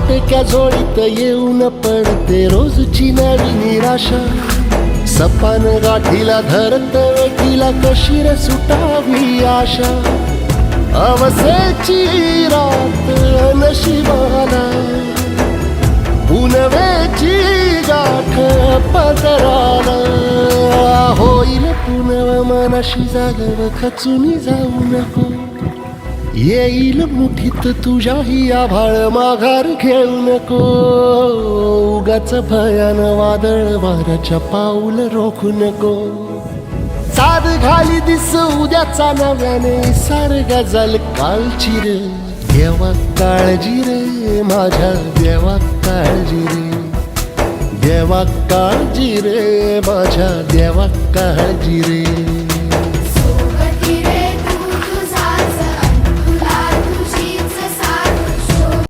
फाटक्या झोळीत येऊन पडते रोजची नवी निराशा. सपान गाठीला धरत वेठीला कशी रे सुटावी आशा. अवसेची रात नशिबाला पुनवेची गाठ पदराला. होईल पुनव मनाशी जागव खचून जाऊ नको. येईल मुठीत तुझ्याही आभाळ माघार घेऊ नको. उगाच भयान वादळ वाऱ्याच्या पाऊल रोखू नको. साध घाली दिस उद्याचा नव्याने सार गजल कालची रे. देवा काळजी रे माझ्या देवा काळजी रे. देवा काळजी रे माझ्या देवा काळजी रे.